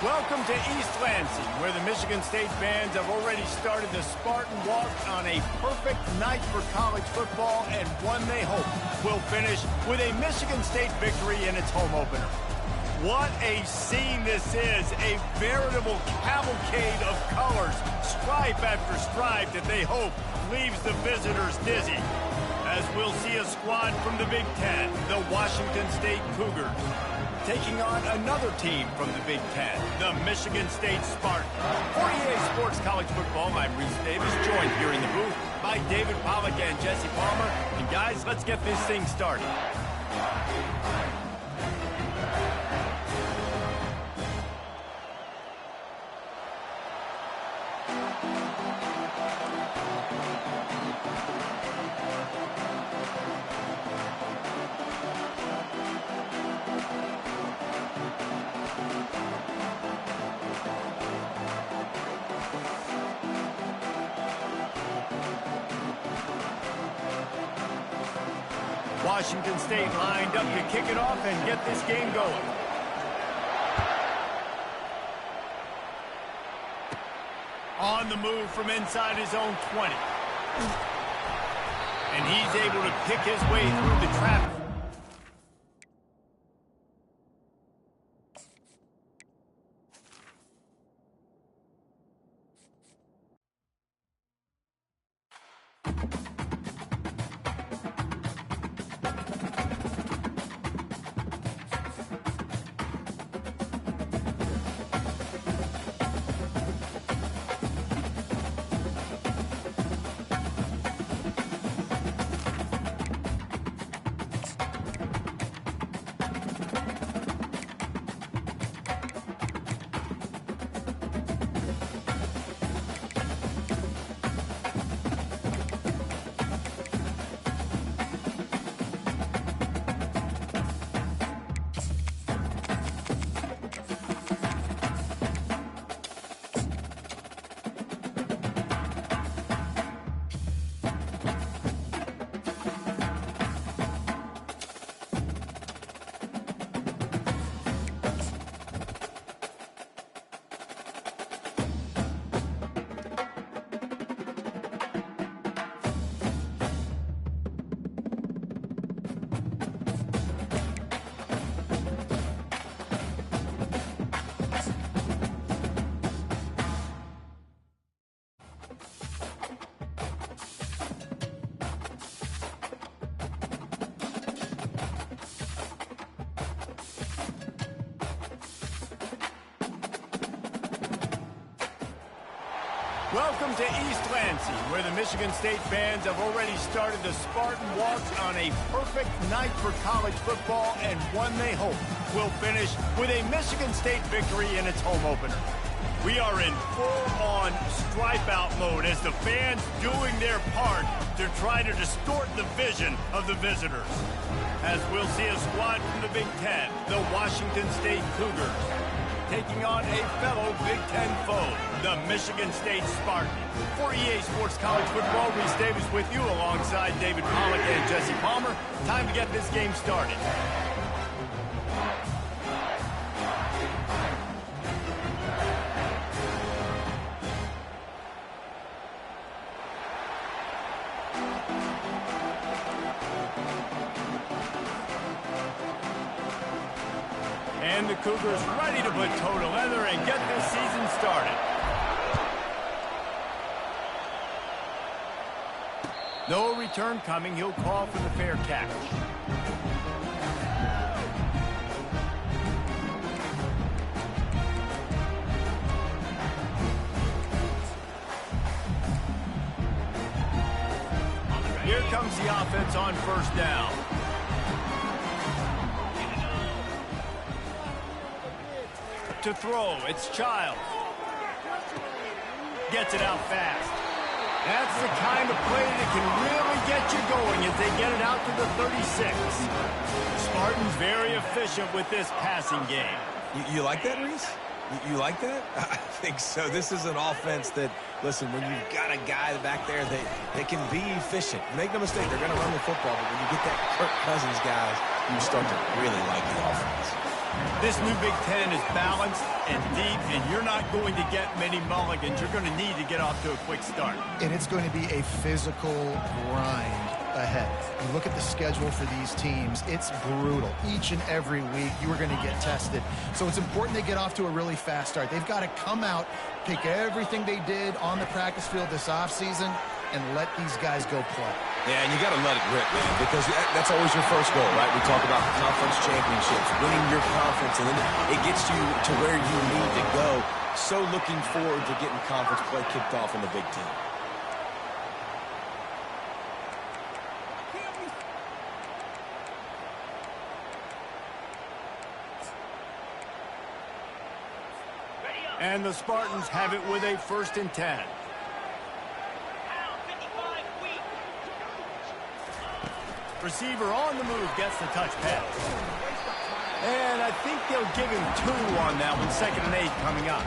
Welcome to East Lansing, where the Michigan State fans have already started the Spartan Walk on a perfect night for college football, and one they hope will finish with a Michigan State victory in its home opener. What a scene this is, a veritable cavalcade of colors, stripe after stripe that they hope leaves the visitors dizzy. As we'll see a squad from the Big Ten, the Washington State Cougars, taking on another team from the Big Ten, the Michigan State Spartans. For EA Sports College Football, I'm Reese Davis, joined here in the booth by David Pollack and Jesse Palmer. And guys, let's get this thing started. Washington State lined up to kick it off and get this game going. On the move from inside his own 20. And he's able to pick his way through the traffic. Welcome to East Lansing, where the Michigan State fans have already started the Spartan Walk on a perfect night for college football, and one they hope will finish with a Michigan State victory in its home opener. We are in full-on stripe-out mode as the fans doing their part to try to distort the vision of the visitors. As we'll see a squad from the Big Ten, the Washington State Cougars, taking on a fellow Big Ten foe, the Michigan State Spartans. For EA Sports College Football, Reese Davis with you alongside David Pollack and Jesse Palmer. Time to get this game started. And the Cougars ready to put toe to leather and get this season started. No return coming. He'll call for the fair catch. Here comes the offense on first down. To throw, it's Child. Gets it out fast. That's the kind of play that can really get you going as they get it out to the 36. Spartans very efficient with this passing game. You like that, Reese? You like that? I think so. This is an offense that, listen, when you've got a guy back there that can be efficient. Make no mistake, they're going to run the football, but when you get that Kirk Cousins guys, you start to really like the offense. This new Big Ten is balanced and deep, and you're not going to get many mulligans. You're going to need to get off to a quick start. And it's going to be a physical grind ahead. You look at the schedule for these teams, it's brutal. Each and every week, you are going to get tested. So it's important they get off to a really fast start. They've got to come out, take everything they did on the practice field this offseason, and let these guys go play. Yeah, and you got to let it rip, man, because that's always your first goal, right? We talk about the conference championships, winning your conference, and then it gets you to where you need to go. So looking forward to getting conference play kicked off in the Big Ten. And the Spartans have it with a 1st and 10. Receiver on the move gets the touch pass. And I think they'll give him 2 on that one. 2nd and 8 coming up.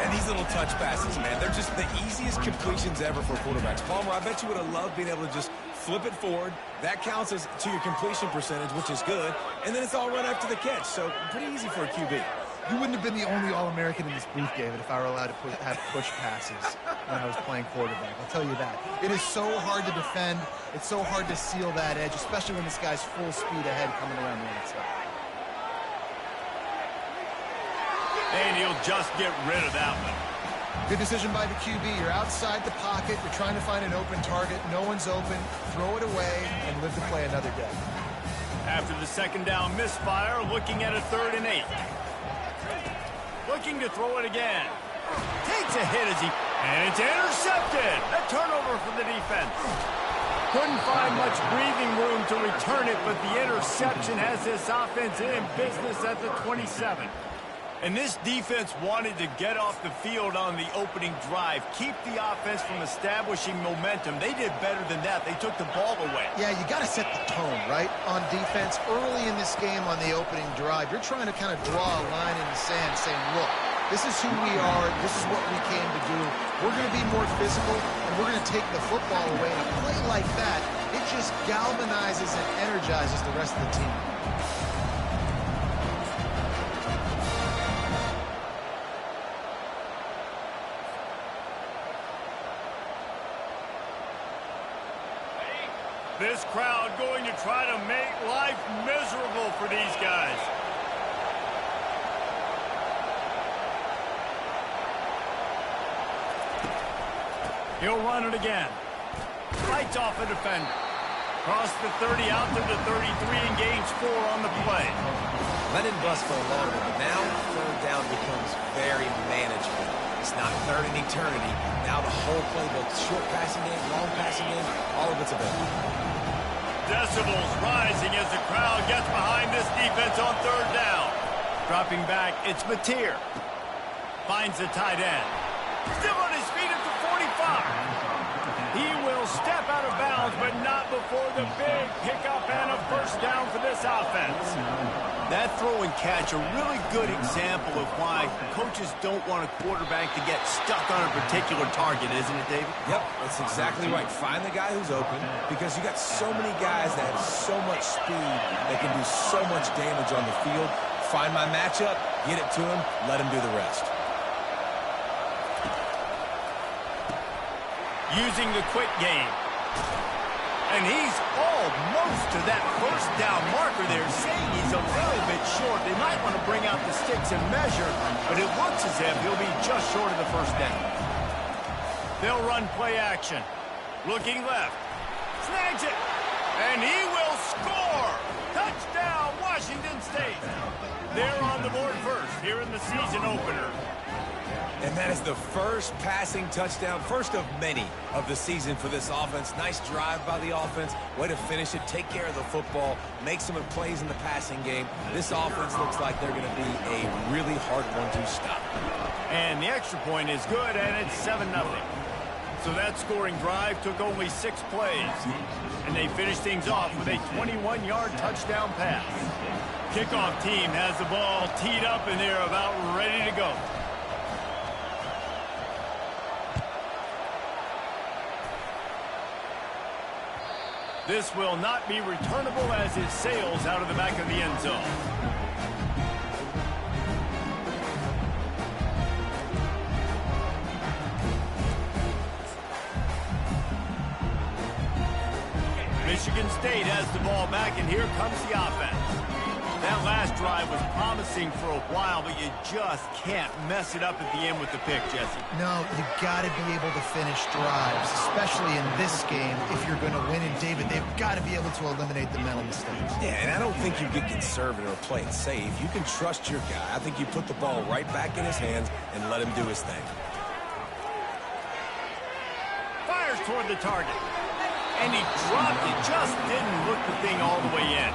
And these little touch passes, man, they're just the easiest completions ever for quarterbacks. Palmer, I bet you would have loved being able to just flip it forward. That counts as to your completion percentage, which is good. And then it's all run after the catch. So pretty easy for a QB. You wouldn't have been the only All-American in this booth, David, if I were allowed to have push passes when I was playing quarterback. I'll tell you that. It is so hard to defend. It's so hard to seal that edge, especially when this guy's full speed ahead coming around the outside. And he'll just get rid of that one. Good decision by the QB. You're outside the pocket. You're trying to find an open target. No one's open. Throw it away and live to play another day. After the 2nd down misfire, looking at a 3rd and 8. Looking to throw it again. Takes a hit and it's intercepted. A turnover for the defense. Couldn't find much breathing room to return it, but the interception has this offense in business at the 27. And this defense wanted to get off the field on the opening drive, keep the offense from establishing momentum. They did better than that. They took the ball away. Yeah, you got to set the tone, right, on defense. Early in this game on the opening drive, you're trying to kind of draw a line in the sand saying, look, this is who we are. This is what we came to do. We're going to be more physical, and we're going to take the football away. And a play like that, it just galvanizes and energizes the rest of the team. This crowd going to try to make life miserable for these guys. He'll run it again. Fights off a defender. Cross the 30 out to the 33 and gains 4 on the play. Let it bust for a long one, but now 3rd down becomes very manageable. It's not 3rd and eternity. Now the whole playbook, short passing game, long passing game, all of it's available. Decibels rising as the crowd gets behind this defense on 3rd down. Dropping back, it's Mateer. Finds the tight end. Still on his feet at the 45. He will step out of bounds, but not before the big pickup and a 1st down for this offense. That throw and catch, a really good example of why coaches don't want a quarterback to get stuck on a particular target, isn't it, David? Yep, that's exactly right. Find the guy who's open, because you got so many guys that have so much speed that can do so much damage on the field. Find my matchup, get it to him, let him do the rest. Using the quick game. And he's almost to that 1st down marker there, saying he's a little bit short. They might want to bring out the sticks and measure, but it looks as if he'll be just short of the 1st down. They'll run play action. Looking left. Snags it. And he will score. Touchdown, Washington State. They're on the board first here in the season opener. And that is the first passing touchdown, first of many of the season for this offense. Nice drive by the offense. Way to finish it, take care of the football, make some plays in the passing game. This offense looks like they're going to be a really hard one to stop. And the extra point is good, and it's 7-0. So that scoring drive took only 6 plays. And they finished things off with a 21-yard touchdown pass. Kickoff team has the ball teed up, and they're about ready to go. This will not be returnable as it sails out of the back of the end zone. Michigan State has the ball back, and here comes the offense. That last drive was promising for a while, but you just can't mess it up at the end with the pick, Jesse. No, you've got to be able to finish drives, especially in this game. If you're going to win, and David, they've got to be able to eliminate the mental mistakes. Yeah, and I don't think you get conservative or play it safe. You can trust your guy. I think you put the ball right back in his hands and let him do his thing. Fires toward the target. And he dropped it. Just didn't look the thing all the way in.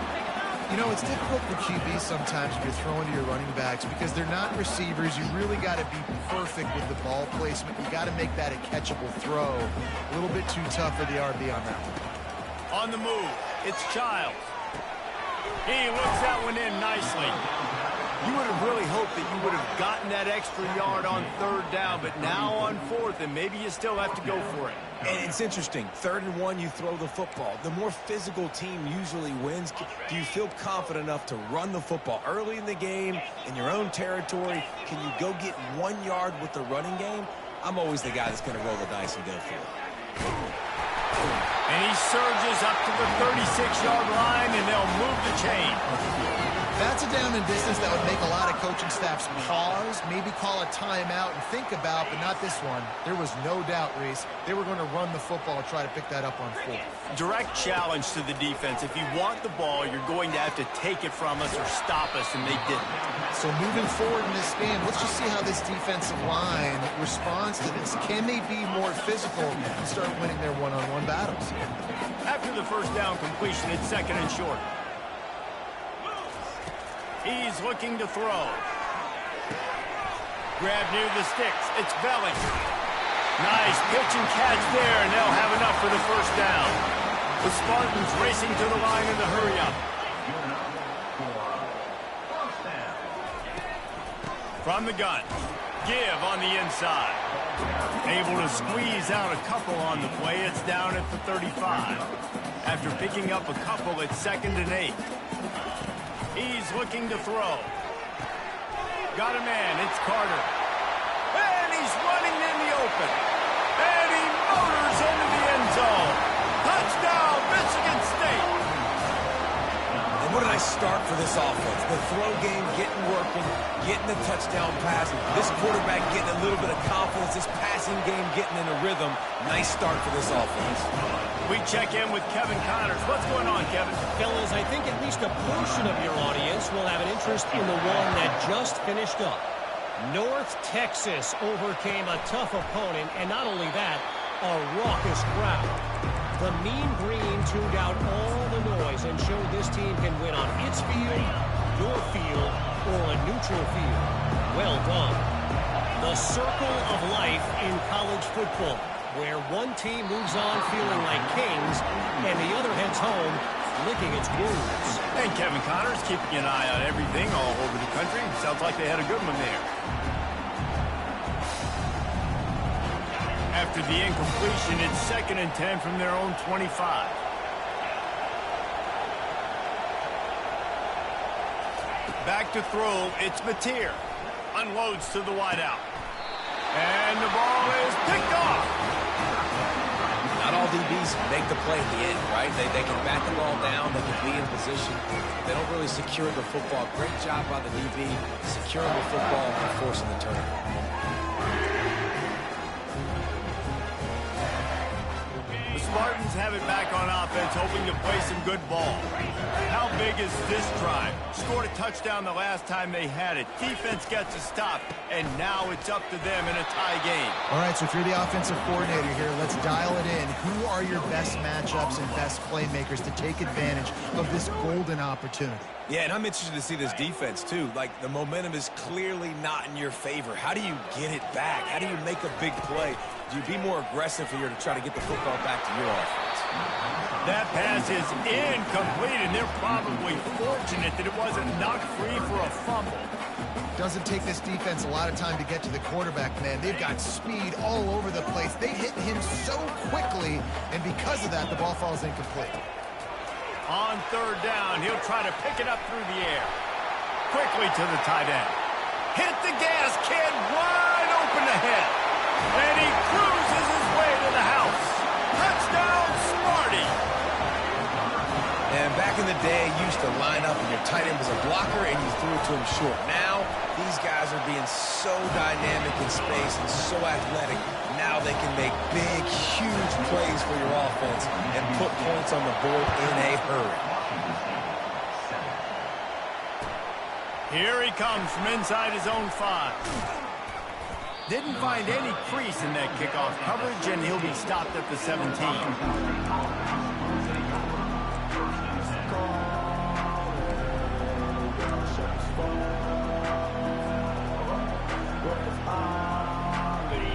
You know, it's difficult for QBs sometimes if you're throwing to your running backs because they're not receivers. You really got to be perfect with the ball placement. You got to make that a catchable throw. A little bit too tough for the RB on that one. On the move, it's Childs. He looks that one in nicely. You would have really hoped that you would have gotten that extra yard on third down, but now on fourth, and maybe you still have to go for it. And it's interesting. 3rd and 1, you throw the football. The more physical team usually wins. Do you feel confident enough to run the football early in the game, in your own territory? Can you go get 1 yard with the running game? I'm always the guy that's going to roll the dice and go for it. And he surges up to the 36-yard line, and they'll move the chain. That's a down and distance that would make a lot of coaching staffs pause, maybe call a timeout and think about, but not this one. There was no doubt, Reese, they were going to run the football and try to pick that up on 4th. Direct challenge to the defense. If you want the ball, you're going to have to take it from us or stop us, and they didn't. So moving forward in this game, let's just see how this defensive line responds to this. Can they be more physical and start winning their one-on-one battles? After the first down completion, it's 2nd and short. He's looking to throw. Grab near the sticks. It's Belling. Nice pitch and catch there, and they'll have enough for the first down. The Spartans racing to the line in the hurry-up. From the gun. Give on the inside. Able to squeeze out a couple on the play. It's down at the 35. After picking up a couple, it's 2nd and 8. He's looking to throw. Got a man. It's Carter. And he's running in the open. And he motors into the end zone. Touchdown, Michigan State. And what a nice start for this offense. The throw game getting working, getting the touchdown pass. This quarterback getting a little bit of confidence. This passing game getting in a rhythm. Nice start for this offense. We check in with Kevin Connors. What's going on, Kevin? Fellas, I think at least a portion of your audience will have an interest in the one that just finished up. North Texas overcame a tough opponent, and not only that, a raucous crowd. The Mean Green tuned out all the noise and showed this team can win on its field, your field, or a neutral field. Well done. The circle of life in college football, where one team moves on feeling like kings and the other heads home licking its wounds. And Kevin Connors keeping an eye on everything all over the country. Sounds like they had a good one there. After the incompletion, it's 2nd and 10 from their own 25. Back to throw, it's Mateer. Unloads to the wideout. And the ball is picked off. Not all DBs make the play at the end, right? They can bat the ball down, they can be in position. They don't really secure the football. Great job by the DB, securing the football and forcing the turnover. The Spartans have it back on offense, hoping to play some good ball. How big is this drive? Scored a touchdown the last time they had it. Defense gets a stop, and now it's up to them in a tie game. All right, so if you're the offensive coordinator here, let's dial it in. Who are your best matchups and best playmakers to take advantage of this golden opportunity? Yeah, and I'm interested to see this defense, too. Like, the momentum is clearly not in your favor. How do you get it back? How do you make a big play? Do you be more aggressive here to try to get the football back to your offense? That pass is incomplete, and they're probably fortunate that it wasn't knocked free for a fumble. Doesn't take this defense a lot of time to get to the quarterback, man. They've got speed all over the place. They hit him so quickly, and because of that, the ball falls incomplete. On 3rd down, he'll try to pick it up through the air. Quickly to the tight end. Hit the gas, kid, wide open ahead. And he cruises his way to the house. Touchdown, Smarty. Your tight end was a blocker, and you threw it to him short. Now, these guys are being so dynamic in space and so athletic. Now they can make big, huge plays for your offense and put points on the board in a hurry. Here he comes from inside his own 5. Didn't find any crease in that kickoff coverage, and he'll be stopped at the 17.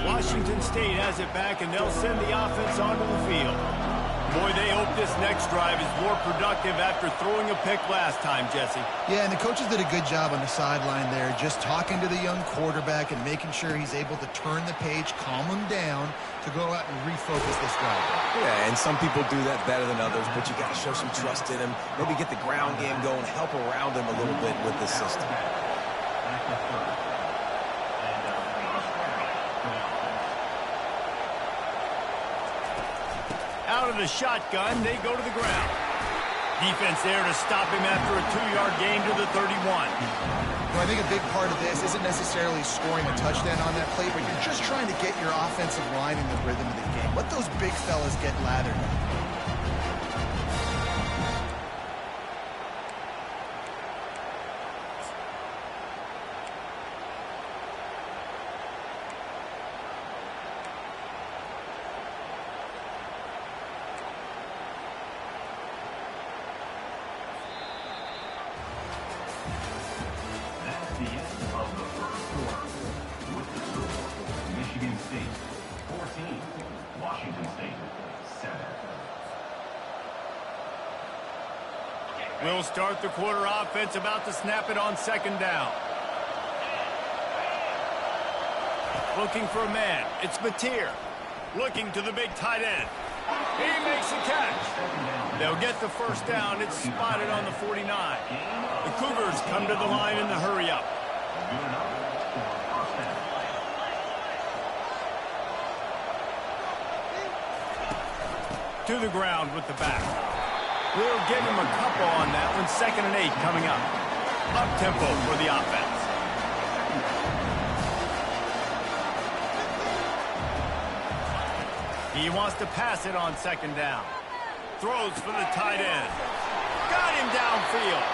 Washington State has it back, and they'll send the offense onto the field. Boy, they hope this next drive is more productive after throwing a pick last time, Jesse. Yeah, and the coaches did a good job on the sideline there, just talking to the young quarterback and making sure he's able to turn the page, calm him down to go out and refocus this drive. Yeah, and some people do that better than others, but you got to show some trust in him. Maybe get the ground game going, help around him a little bit with this system. Out of the shotgun, they go to the ground. Defense there to stop him after a 2-yard gain to the 31. Well, I think a big part of this isn't necessarily scoring a touchdown on that play, but you're just trying to get your offensive line in the rhythm of the game. Let those big fellas get lathered. We'll start the quarter offense, about to snap it on 2nd down. Looking for a man. It's Mateer. Looking to the big tight end. He makes the catch. They'll get the 1st down. It's spotted on the 49. The Cougars come to the line in the hurry-up. To the ground with the back. We'll give him a couple on that one. 2nd and 8 coming up. Up-tempo for the offense. He wants to pass it on 2nd down. Throws for the tight end. Got him downfield.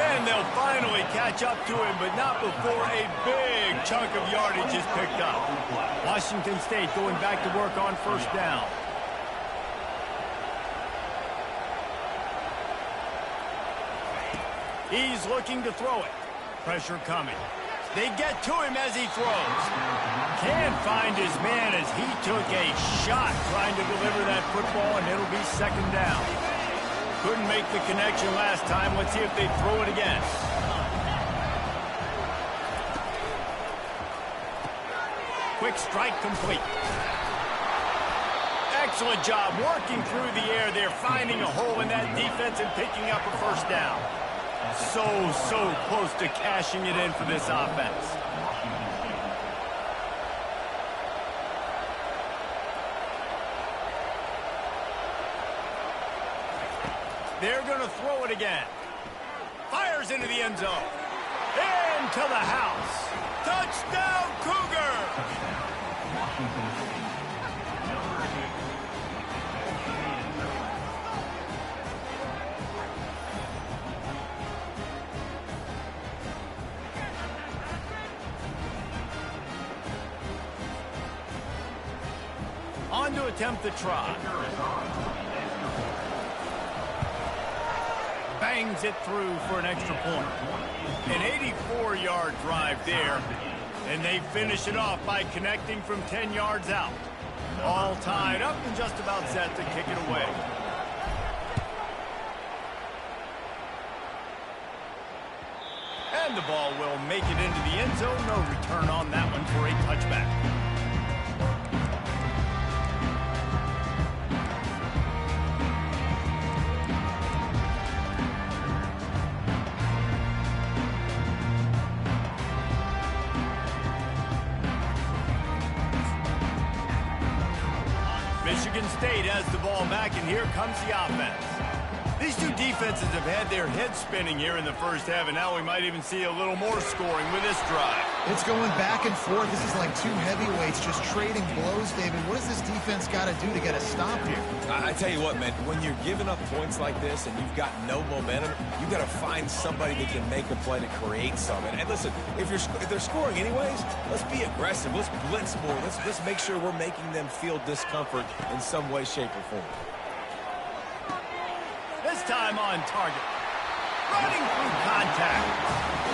And they'll finally catch up to him, but not before a big chunk of yardage is picked up. Washington State going back to work on 1st down. He's looking to throw it. Pressure coming. They get to him as he throws. Can't find his man as he took a shot trying to deliver that football, and it'll be 2nd down. Couldn't make the connection last time. Let's see if they throw it again. Quick strike complete. Excellent job working through the air there, finding a hole in that defense and picking up a 1st down. So close to cashing it in for this offense. They're going to throw it again. Fires into the end zone. Into the house. Touchdown, Cougar! On to attempt the try. Bangs it through for an extra point. An 84-yard drive there. And they finish it off by connecting from 10 yards out. All tied up and just about set to kick it away. And the ball will make it into the end zone. No return on that one for a touchback. Michigan State has the ball back, and here comes the offense. These two defenses have had their heads spinning here in the first half, and now we might even see a little more scoring with this drive. It's going back and forth. This is like two heavyweights just trading blows, David. What does this defense got to do to get a stop here? I tell you what, man, when you're giving up points like this and you've got no momentum, you've got to find somebody that can make a play to create something. And listen, if they're scoring anyways, let's be aggressive. Let's blitz more. Let's make sure we're making them feel discomfort in some way, shape, or form. This time on target. Running through contact.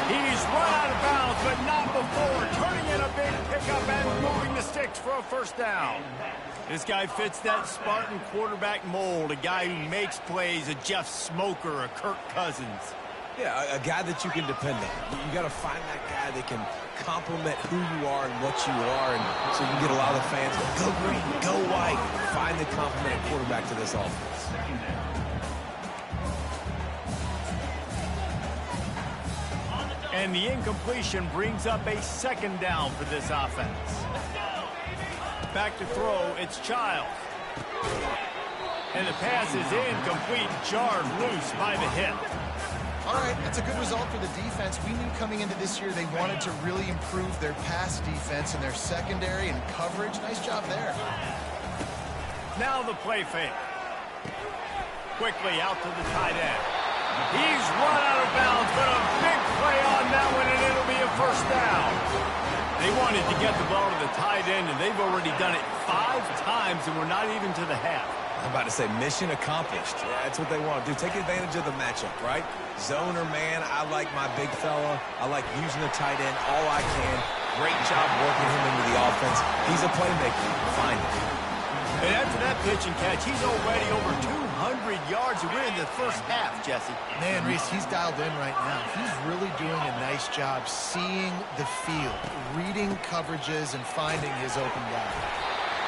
He's run out of bounds, but not before turning in a big pickup and moving the sticks for a first down. This guy fits that Spartan quarterback mold, a guy who makes plays, a Jeff Smoker, a Kirk Cousins. Yeah, a guy that you can depend on. You got to find that guy that can complement who you are and what you are, and so you can get a lot of the fans go green, go white. Find the complementing quarterback to this offense. And the incompletion brings up a second down for this offense. Back to throw, it's Childs. And the pass is incomplete, jarred loose by the hip. All right, that's a good result for the defense. We knew coming into this year they wanted to really improve their pass defense and their secondary and coverage. Nice job there. Now the play fake. Quickly out to the tight end. He's run out of bounds, but a big play on that one, and it'll be a first down. They wanted to get the ball to the tight end, and they've already done it 5 times, and we're not even to the half. I'm about to say mission accomplished. Yeah, that's what they want to do. Take advantage of the matchup, right? Zone or man, I like my big fella. I like using the tight end all I can. Great job working him into the offense. He's a playmaker. Find him. And after that pitch and catch, he's already over 200 yards. We're in the first half, Jesse. Man, Reese, he's dialed in right now. He's really doing a nice job seeing the field, reading coverages, and finding his open guy.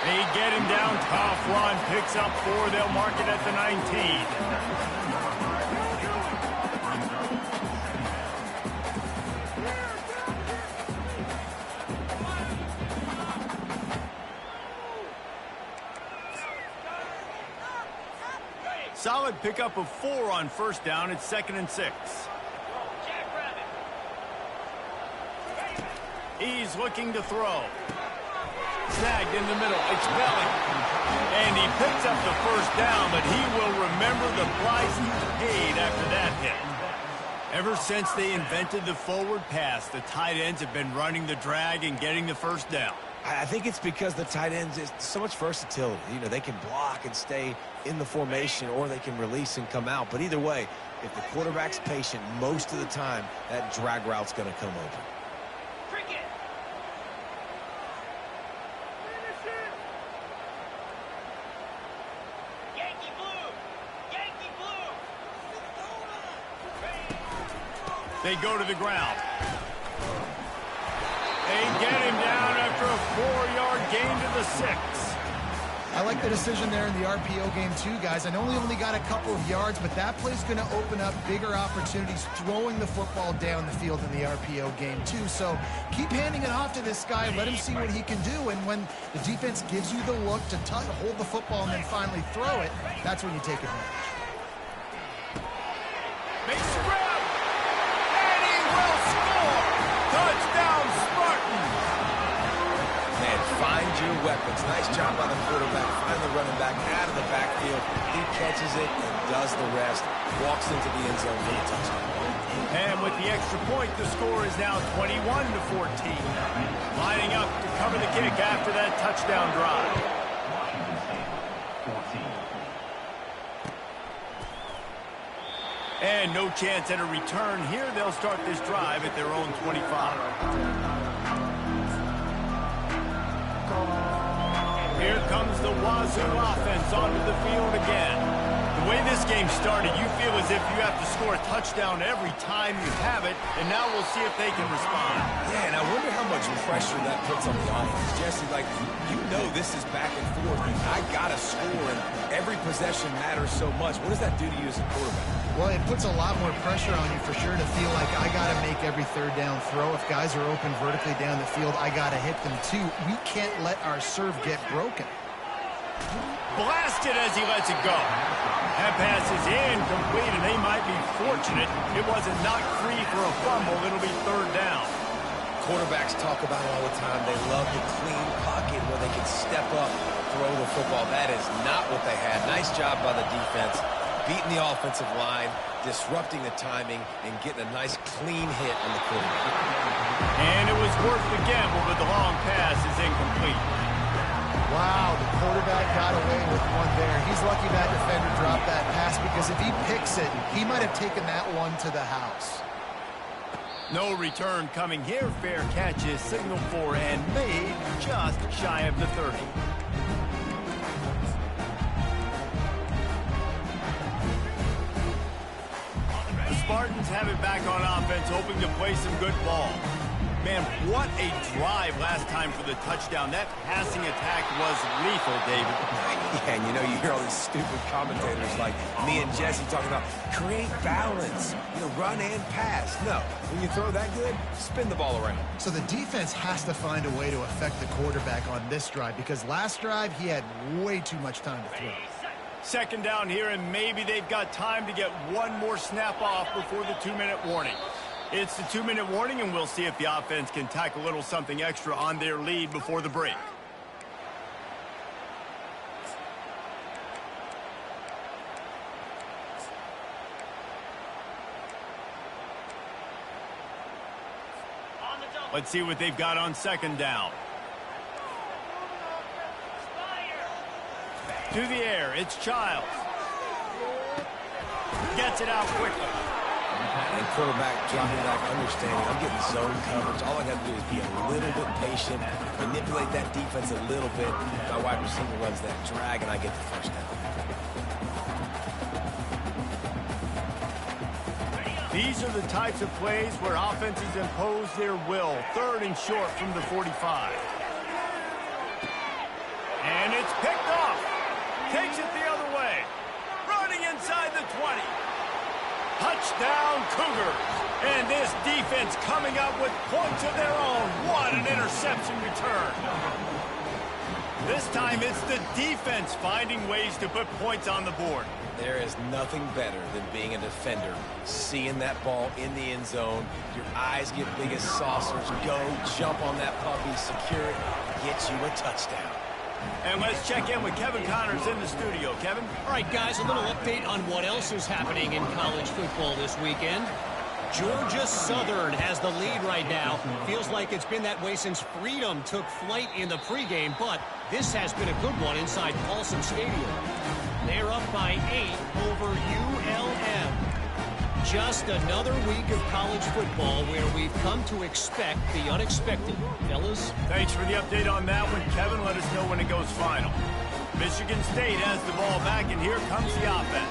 They get him down, tough run, picks up 4. They'll mark it at the 19. Solid pickup of 4 on first down. It's 2nd and 6. He's looking to throw. Snagged in the middle. It's Belling. And he picks up the first down, but he will remember the price he paid after that hit. Ever since they invented the forward pass, the tight ends have been running the drag and getting the first down. I think it's because the tight ends is so much versatility. You know, they can block and stay in the formation, or they can release and come out. But either way, if the quarterback's patient most of the time, that drag route's going to come open. They go to the ground. They get him down after a 4-yard gain to the 6. I like the decision there in the RPO game too, guys. I know we only got a couple of yards, but that play's going to open up bigger opportunities throwing the football down the field in the RPO game too. So keep handing it off to this guy. Let him see what he can do. And when the defense gives you the look to hold the football and then finally throw it, that's when you take advantage. Makes the grab. And he will score. Touchdown, Spartans. Man, find your weapons. Nice job by the quarterback. Find the running back out of the backfield. He catches it and does the rest. Walks into the end zone for the touchdown. And with the extra point, the score is now 21-14. Lining up to cover the kick after that touchdown drive. And no chance at a return here. They'll start this drive at their own 25. Here comes the Wazzu offense onto the field again. The way this game started, you feel as if you have to score a touchdown every time you have it, and now we'll see if they can respond. Yeah, and I wonder how much pressure that puts on the offense. Jesse, like, you know this is back and forth. I got to score, and every possession matters so much. What does that do to you as a quarterback? Well, it puts a lot more pressure on you for sure to feel like I got to make every third down throw. If guys are open vertically down the field, I got to hit them too. We can't let our serve get broken. Blasted as he lets it go. That pass is incomplete, and they might be fortunate it wasn't knocked free for a fumble. It'll be third down. Quarterbacks talk about it all the time. They love the clean pocket where they can step up, throw the football. That is not what they had. Nice job by the defense, beating the offensive line, disrupting the timing, and getting a nice clean hit on the quarterback. And it was worth the gamble, but the long pass is incomplete. Wow, the quarterback got away with one there. He's lucky that defender dropped that pass, because if he picks it, he might have taken that one to the house. No return coming here. Fair catch is signaled for and made just shy of the 30. The Spartans have it back on offense, hoping to play some good ball. Man, what a drive last time for the touchdown. That passing attack was lethal, David. Yeah, and you know, you hear all these stupid commentators like me and Jesse talking about create balance, run and pass. No, when you throw that good, spin the ball around. So the defense has to find a way to affect the quarterback on this drive, because last drive he had way too much time to throw. Second down here, and maybe they've got time to get one more snap off before the 2-minute warning. It's the 2-minute warning, and we'll see if the offense can tack a little something extra on their lead before the break. Let's see what they've got on second down. To the air, it's Childs. Gets it out quickly. And quarterback dropping back, understanding I'm getting zone coverage. All I got to do is be a little bit patient, manipulate that defense a little bit. My wide receiver runs that drag, and I get the first down. These are the types of plays where offenses impose their will. Third and short from the 45. And it's picked off. Takes it the other way. Running inside the 20. Touchdown, Cougars. And this defense coming up with points of their own. What an interception return. This time it's the defense finding ways to put points on the board. There is nothing better than being a defender, seeing that ball in the end zone. Your eyes get big as saucers. Go, jump on that puppy, secure it, get you a touchdown. And let's check in with Kevin Connors in the studio. Kevin? All right, guys, a little update on what else is happening in college football this weekend. Georgia Southern has the lead right now. Feels like it's been that way since Freedom took flight in the pregame, but this has been a good one inside Paulson Stadium. They're up by 8 over ULM. Just another week of college football where we've come to expect the unexpected. Fellas? Thanks for the update on that one, Kevin. Let us know when it goes final. Michigan State has the ball back, and here comes the offense.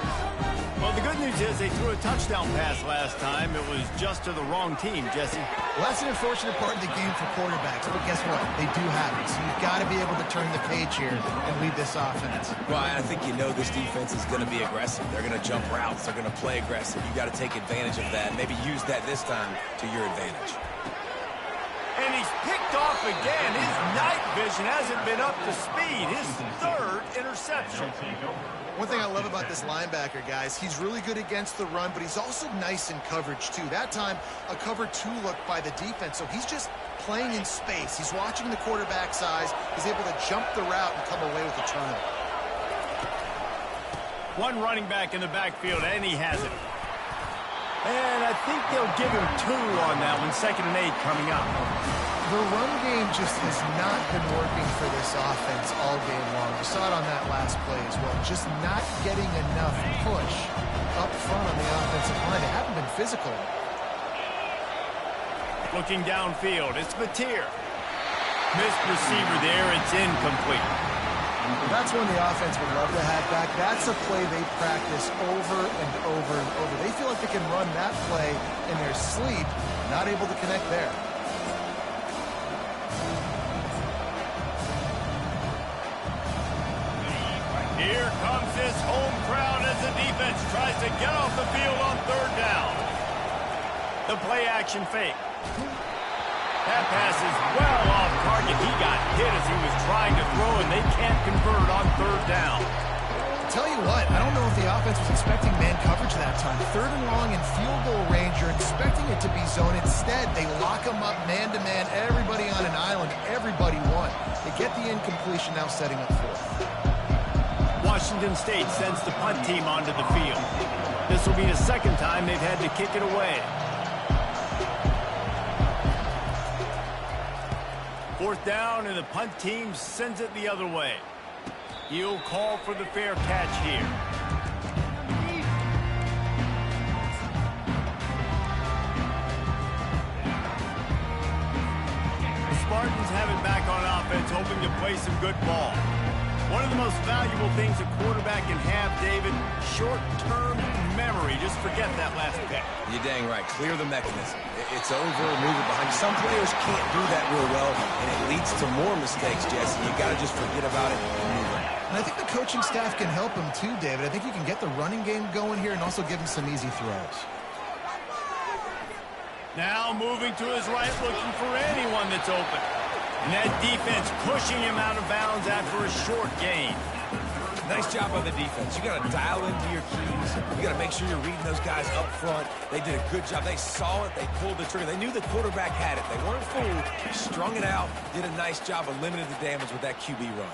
Well, the good news is they threw a touchdown pass last time. It was just to the wrong team, Jesse. Well, that's an unfortunate part of the game for quarterbacks, but guess what? They do have it, so you've got to be able to turn the page here and lead this offense. Well, I think this defense is going to be aggressive. They're going to jump routes. They're going to play aggressive. You got to take advantage of that. Maybe use that this time to your advantage. And he's picked off again. His night vision hasn't been up to speed. His third interception. One thing I love about this linebacker, guys, he's really good against the run, but he's also nice in coverage, too. That time, a cover 2 look by the defense, so he's just playing in space. He's watching the quarterback's eyes. He's able to jump the route and come away with a turnover. One running back in the backfield, and he has it. And I think they'll give him 2 on that one. 2nd and 8 coming up. The run game just has not been working for this offense all game long. You saw it on that last play as well. Just not getting enough push up front on the offensive line. They haven't been physical. Looking downfield, it's Mateer. Missed receiver there, it's incomplete. That's one the offense would love to have back. That's a play they practice over and over and over. They feel like they can run that play in their sleep, not able to connect there. Here comes this home crowd as the defense tries to get off the field on 3rd down. The play action fake. That pass is well off target. He got hit as he was trying to throw throw, and they can't convert on third down. Tell you what, I don't know if the offense was expecting man coverage that time. Third and long in field goal range, you're expecting it to be zone. Instead, they lock them up man-to-man, everybody on an island, everybody won. They get the incompletion, now setting up fourth. Washington State sends the punt team onto the field. This will be the second time they've had to kick it away. Fourth down, and the punt team sends it the other way. He'll call for the fair catch here. The Spartans have it back on offense, hoping to play some good ball. One of the most valuable things a quarterback can have, David, short-term memory. Just forget that last pick. You're dang right. Clear the mechanism. It's over, move it behind you. Some players can't do that real well, and it leads to more mistakes, Jesse. You got to just forget about it and move on. And I think the coaching staff can help him too, David. I think you can get the running game going here and also give him some easy throws. Now moving to his right, looking for anyone that's open. And that defense pushing him out of bounds after a short gain. Nice job by the defense. You got to dial into your keys. You got to make sure you're reading those guys up front. They did a good job. They saw it. They pulled the trigger. They knew the quarterback had it. They weren't fooled. Strung it out. Did a nice job of limiting the damage with that QB run.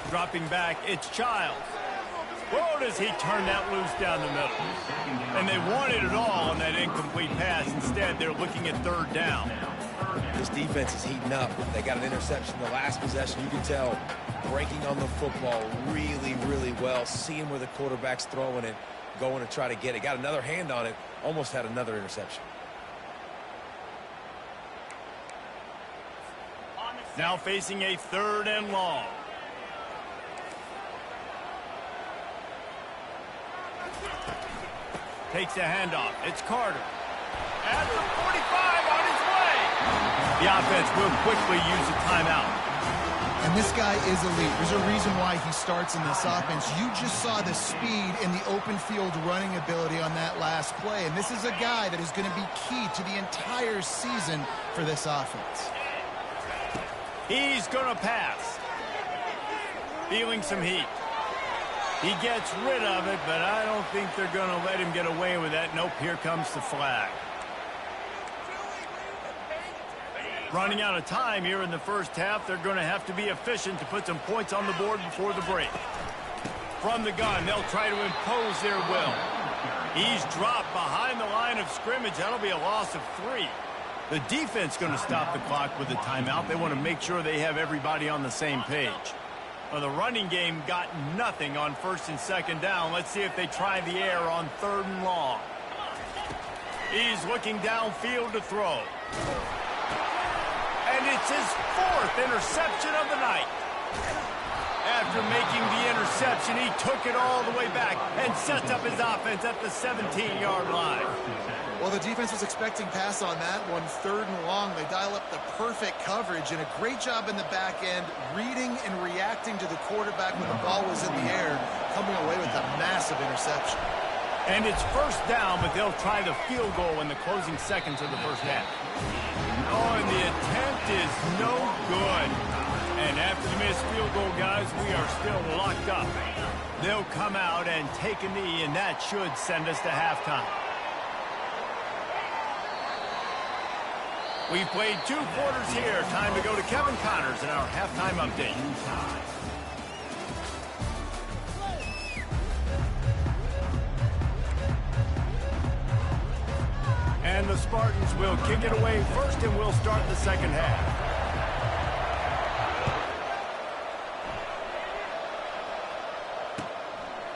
Dropping back, it's Childs. Whoa, does he turn that loose down the middle. And they wanted it all on that incomplete pass. Instead, they're looking at third down. This defense is heating up. They got an interception the last possession. You can tell breaking on the football really, really well. Seeing where the quarterback's throwing it, going to try to get it. Got another hand on it. Almost had another interception. Now facing a third and long. Takes a handoff. It's Carter. At the 45 on his way. The offense will quickly use a timeout. And this guy is elite. There's a reason why he starts in this offense. You just saw the speed and the open field running ability on that last play. And this is a guy that is going to be key to the entire season for this offense. He's going to pass. Feeling some heat. He gets rid of it, but I don't think they're going to let him get away with that. Nope, here comes the flag. Running out of time here in the first half. They're going to have to be efficient to put some points on the board before the break. From the gun, they'll try to impose their will. He's dropped behind the line of scrimmage. That'll be a loss of 3. The defense going to stop the clock with a timeout. They want to make sure they have everybody on the same page. Well, the running game got nothing on first and second down. Let's see if they try the air on third and long. He's looking downfield to throw. And it's his 4th interception of the night. After making the interception, he took it all the way back and sets up his offense at the 17-yard line. Well, the defense was expecting pass on that one. Third and long, they dial up the perfect coverage and a great job in the back end, reading and reacting to the quarterback when the ball was in the air, coming away with a massive interception. And it's first down, but they'll try the field goal in the closing seconds of the first half. Oh, and the attempt is no good. And after the missed field goal, guys, we are still locked up. They'll come out and take a knee, and that should send us to halftime. We've played 2 quarters here. Time to go to Kevin Connors in our halftime update. And the Spartans will kick it away first, and we'll start the second half.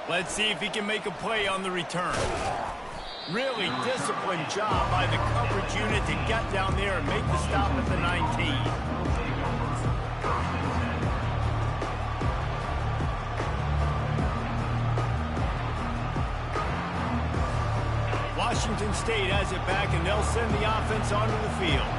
Let's see if he can make a play on the return. Really disciplined job by the coverage unit to get down there and make the stop at the 19. Washington State has it back, and they'll send the offense onto the field.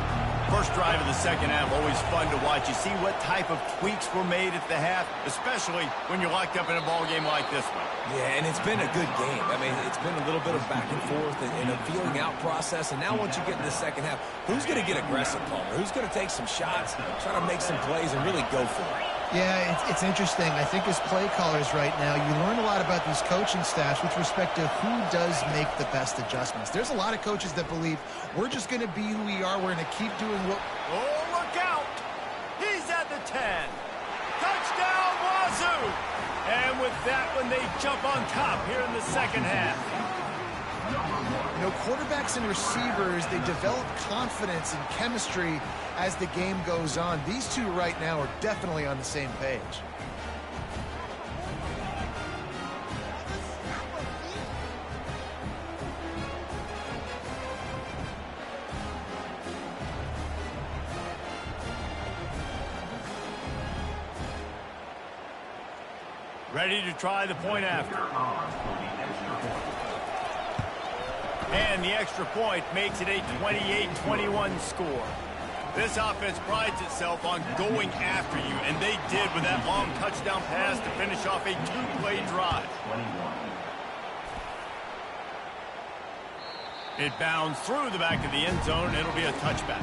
First drive of the second half, always fun to watch. You see what type of tweaks were made at the half, especially when you're locked up in a ball game like this one. Yeah, and it's been a good game. I mean, it's been a little bit of back and forth and a feeling out process. And now once you get in the second half, who's going to get aggressive, Palmer? Who's going to take some shots, try to make some plays, and really go for it? Yeah, it's interesting. I think as play callers right now, you learn a lot about these coaching staffs with respect to who does make the best adjustments. There's a lot of coaches that believe we're just going to be who we are. We're going to keep doing what... Oh, look out! He's at the 10. Touchdown, Wazzu! And with that one, they jump on top here in the second half. You know, quarterbacks and receivers, they develop confidence and chemistry as the game goes on. These two right now are definitely on the same page. Ready to try the point after. And the extra point makes it a 28-21 score. This offense prides itself on going after you, and they did with that long touchdown pass to finish off a two-play drive. It bounds through the back of the end zone, and it'll be a touchback.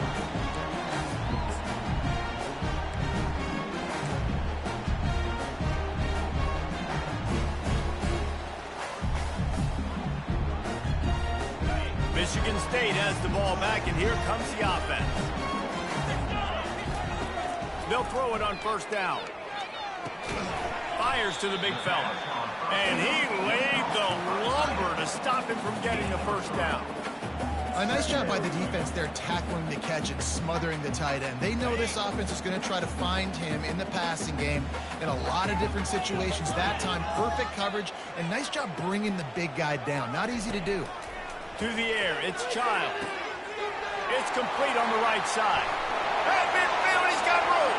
Michigan State has the ball back, and here comes the offense. They'll throw it on first down. Fires to the big fella. And he laid the lumber to stop him from getting the first down. A nice job by the defense there, tackling the catch and smothering the tight end. They know this offense is going to try to find him in the passing game in a lot of different situations. That time, perfect coverage, and nice job bringing the big guy down. Not easy to do. To the air, it's Child. It's complete on the right side. At midfield, he's got room.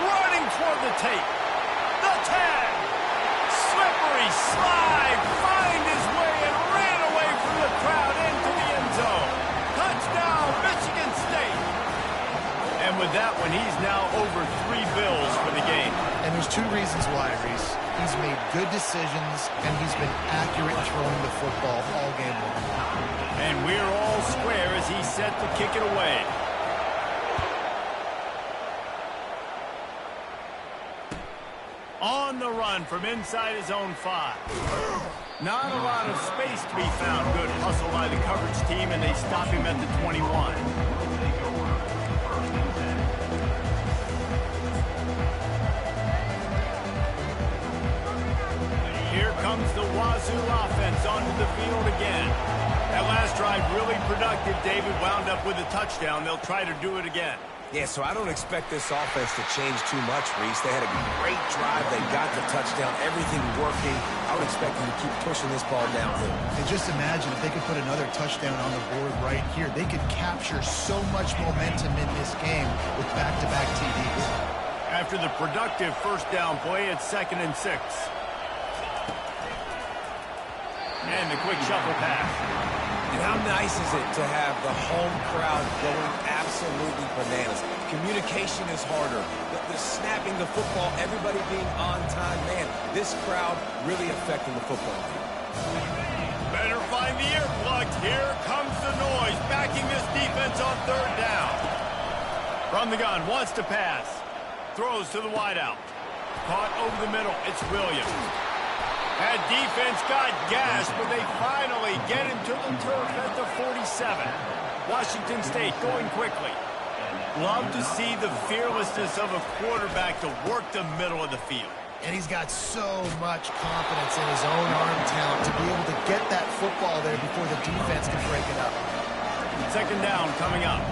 Running toward the tape. The 10. Slippery slide. Find his way and ran away from the crowd into the end zone. Touchdown, Michigan State. And with that one, he's now over 3 bills for the game. And there's 2 reasons why, Reese. He's made good decisions, and he's been accurate throwing the football all game long. And we're all square as he's set to kick it away. On the run from inside his own 5. Not a lot of space to be found. Good hustle by the coverage team, and they stop him at the 21. Here comes the Wazzu offense onto the field again. That last drive really productive. David wound up with a touchdown. They'll try to do it again. Yeah, so I don't expect this offense to change too much, Reese. They had a great drive. They got the touchdown. Everything working. I would expect them to keep pushing this ball downhill. And just imagine if they could put another touchdown on the board right here. They could capture so much momentum in this game with back-to-back TDs. After the productive first down play, it's 2nd and 6. And the quick shuffle pass. And how nice is it to have the home crowd going absolutely bananas? Communication is harder. The snapping the football, everybody being on time. Man, this crowd really affecting the football game. Better find the earplugs. Here comes the noise, backing this defense on 3rd down. From the gun, wants to pass. Throws to the wideout. Caught over the middle. It's Williams. That defense got gashed, but they finally get him to the turf at the 47. Washington State going quickly. Love to see the fearlessness of a quarterback to work the middle of the field. And he's got so much confidence in his own arm talent to be able to get that football there before the defense can break it up. 2nd down coming up.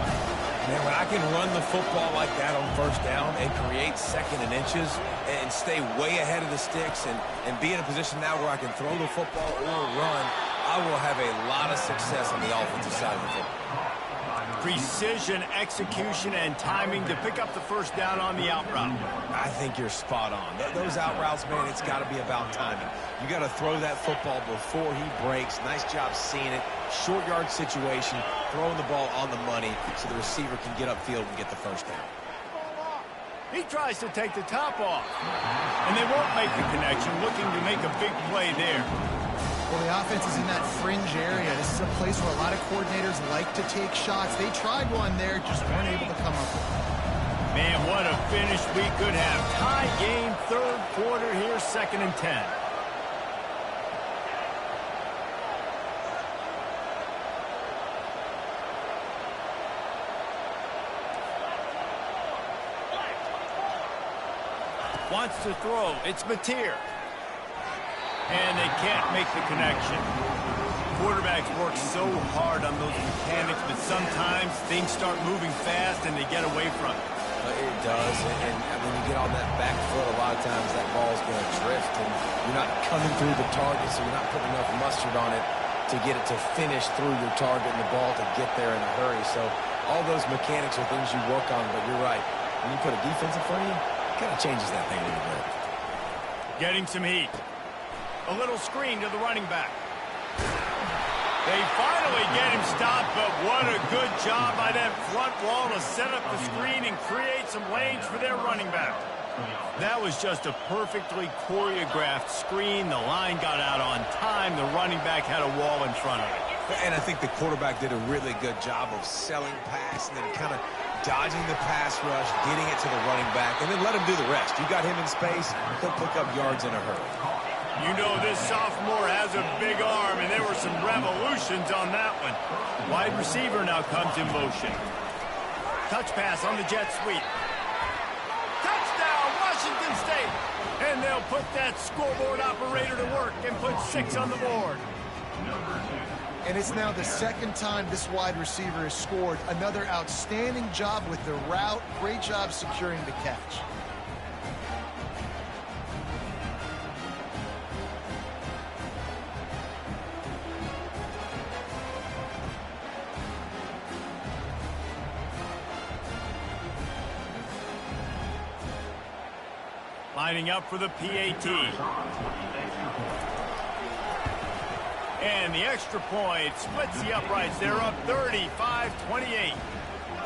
Man, when I can run the football like that on 1st down and create 2nd and inches and stay way ahead of the sticks and be in a position now where I can throw the football or run, I will have a lot of success on the offensive side of the football. Precision, execution, and timing to pick up the first down on the out route. I think you're spot on. Those out routes, man, it's got to be about timing. You got to throw that football before he breaks. Nice job seeing it, Short yard situation, throwing the ball on the money so the receiver can get upfield and get the first down. He tries to take the top off. And they won't make the connection, looking to make a big play there. Well, the offense is in that fringe area. This is a place where a lot of coordinators like to take shots. They tried one there, just weren't able to come up with it. Man, what a finish we could have. Tie game, third quarter here, 2nd and 10. Wants to throw. It's Mateer. And they can't make the connection. Quarterbacks work so hard on those mechanics, but sometimes things start moving fast and they get away from it. It does, and when you get on that back foot, a lot of times that ball's going to drift, and you're not coming through the target, so you're not putting enough mustard on it to get it to finish through your target and the ball to get there in a hurry. So all those mechanics are things you work on, but you're right. When you put a defense in front of you, kind of changes that thing a little bit. Getting some heat. A little screen to the running back. They finally get him stopped, but what a good job by that front wall to set up the screen and create some lanes for their running back. That was just a perfectly choreographed screen. The line got out on time. The running back had a wall in front of it. And I think the quarterback did a really good job of selling pass and then kind of dodging the pass rush, getting it to the running back, and then let him do the rest. You got him in space, he'll pick up yards in a hurry. You know this sophomore has a big arm, and there were some revolutions on that one. Wide receiver now comes in motion. Touch pass on the jet sweep. Touchdown, Washington State! And they'll put that scoreboard operator to work and put 6 on the board. And it's now the 2nd time this wide receiver has scored. Another outstanding job with the route. Great job securing the catch. Lining up for the PAT. And the extra point splits the uprights. They're up 35-28.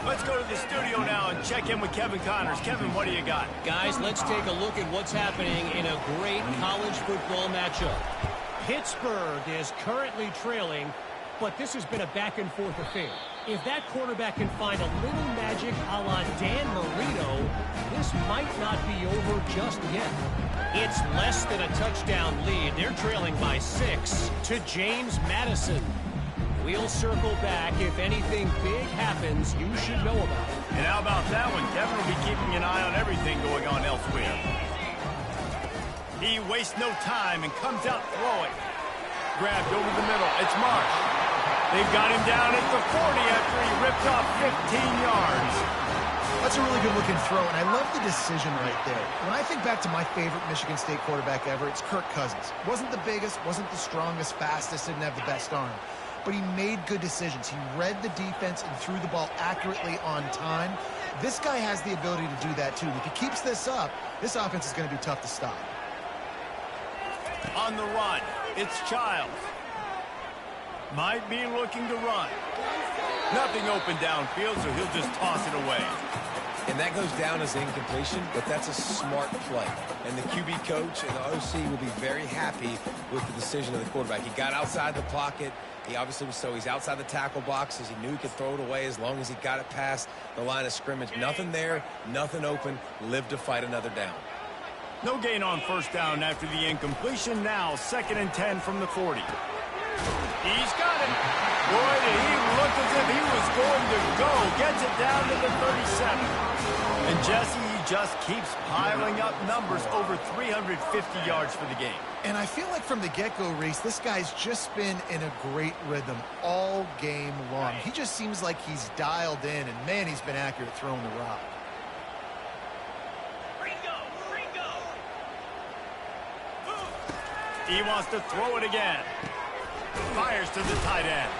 Let's go to the studio now and check in with Kevin Connors. Kevin, what do you got? Guys, let's take a look at what's happening in a great college football matchup. Pittsburgh is currently trailing, but this has been a back-and-forth affair. If that quarterback can find a little magic a la Dan Marino, this might not be over just yet. It's less than a touchdown lead. They're trailing by 6 to James Madison. We'll circle back. If anything big happens, you should know about it. And how about that one? Kevin will be keeping an eye on everything going on elsewhere. He wastes no time and comes out throwing. Grabbed over the middle. It's Marsh. They've got him down at the 40 after he ripped off 15 yards. That's a really good-looking throw, and I love the decision right there. When I think back to my favorite Michigan State quarterback ever, it's Kirk Cousins. Wasn't the biggest, wasn't the strongest, fastest, didn't have the best arm. But he made good decisions. He read the defense and threw the ball accurately on time. This guy has the ability to do that, too. If he keeps this up, this offense is going to be tough to stop. On the run, it's Childs. Might be looking to run. Nothing open downfield, so he'll just toss it away. And that goes down as incompletion, but that's a smart play. And the QB coach and the OC will be very happy with the decision of the quarterback. He got outside the pocket. He obviously was he's outside the tackle boxes. He knew he could throw it away as long as he got it past the line of scrimmage. Nothing there, nothing open. Lived to fight another down. No gain on first down after the incompletion. Now 2nd and 10 from the 40. He's got it. Boy, did he look as if he was going to go. Gets it down to the 37. And Jesse, he just keeps piling up numbers, over 350 yards for the game. And I feel like from the get-go, Reese, this guy's just been in a great rhythm all game long. He just seems like he's dialed in, and, man, he's been accurate throwing the rock. He wants to throw it again. Fires to the tight end.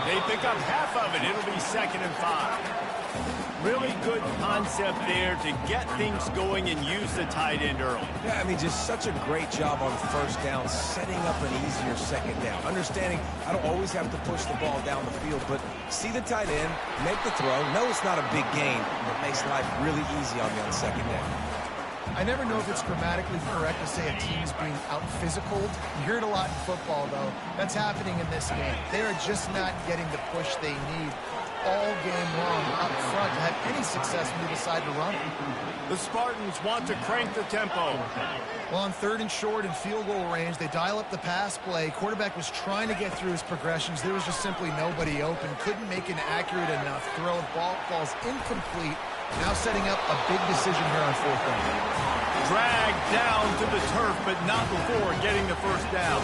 They pick up half of it. It'll be 2nd and 5. Really good concept there to get things going and use the tight end early. Yeah, I mean, just such a great job on first down, setting up an easier second down. Understanding I don't always have to push the ball down the field, but see the tight end, make the throw. No, it's not a big gain, but makes life really easy on me on second down. I never know if it's grammatically correct to say a team is being out-physicaled. You hear it a lot in football, though. That's happening in this game. They are just not getting the push they need all game long up front to have any success when they decide to run. The Spartans want to crank the tempo. Well, on 3rd and short and field goal range, they dial up the pass play. Quarterback was trying to get through his progressions. There was just simply nobody open. Couldn't make an accurate enough throw. The ball falls incomplete. Now setting up a big decision here on 4th down. Dragged down to the turf, but not before getting the first down.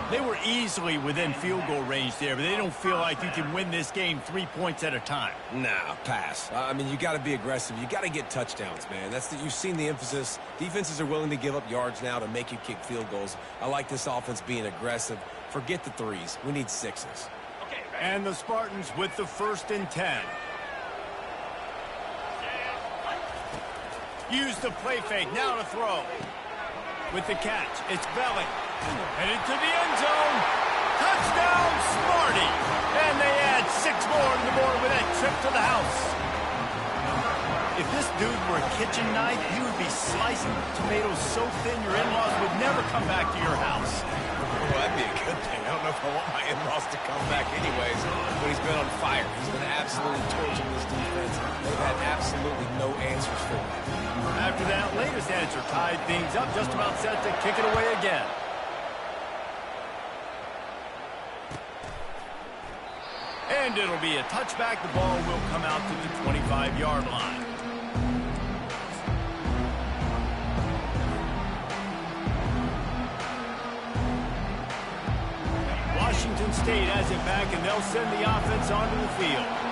They were easily within field goal range there, but they don't feel like you can win this game 3 points at a time. Nah, pass. I mean, you got to be aggressive. You got to get touchdowns, man. You've seen the emphasis. Defenses are willing to give up yards now to make you kick field goals. I like this offense being aggressive. Forget the threes. We need sixes. And the Spartans with the 1st and 10. Use the play fake. Now to throw. With the catch, it's Belling. Headed to the end zone. Touchdown, Smarty. And they add 6 more to the board with that trip to the house. If this dude were a kitchen knife, he would be slicing tomatoes so thin your in-laws would never come back to your house. Well, that'd be a good thing. I don't know if I want my in-laws to come back anyways, but he's been on fire. He's been absolutely torching this defense. They've had absolutely no answers for him. After that latest answer tied things up, just about set to kick it away again. And it'll be a touchback. The ball will come out to the 25-yard line. Washington State has it back, and they'll send the offense onto the field.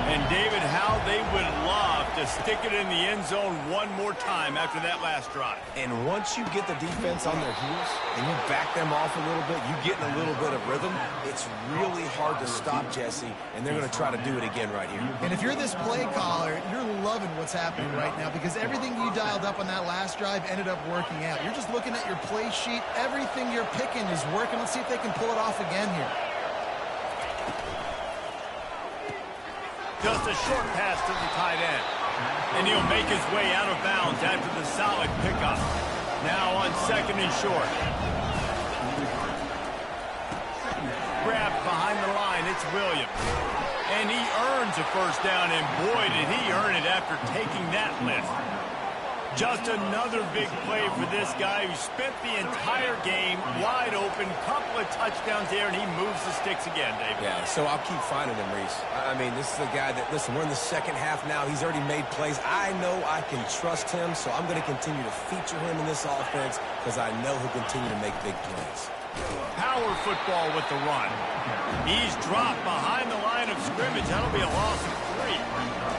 And, David, how they would love to stick it in the end zone one more time after that last drive. And once you get the defense on their heels and you back them off a little bit, you get in a little bit of rhythm, it's really hard to stop Jesse, and they're going to try to do it again right here. And if you're this play caller, you're loving what's happening right now because everything you dialed up on that last drive ended up working out. You're just looking at your play sheet. Everything you're picking is working. Let's see if they can pull it off again here. Just a short pass to the tight end. And he'll make his way out of bounds after the solid pickup. Now on 2nd and short. Grabbed behind the line, it's Williams. And he earns a first down, and boy, did he earn it after taking that lift. Just another big play for this guy who spent the entire game wide open. Couple of touchdowns there, and he moves the sticks again, David. Yeah, so I'll keep finding him, Reese. I mean, this is a guy that, listen, we're in the second half now. He's already made plays. I know I can trust him, so I'm going to continue to feature him in this offense because I know he'll continue to make big plays. Power football with the run. He's dropped behind the line of scrimmage. That'll be a loss of 3.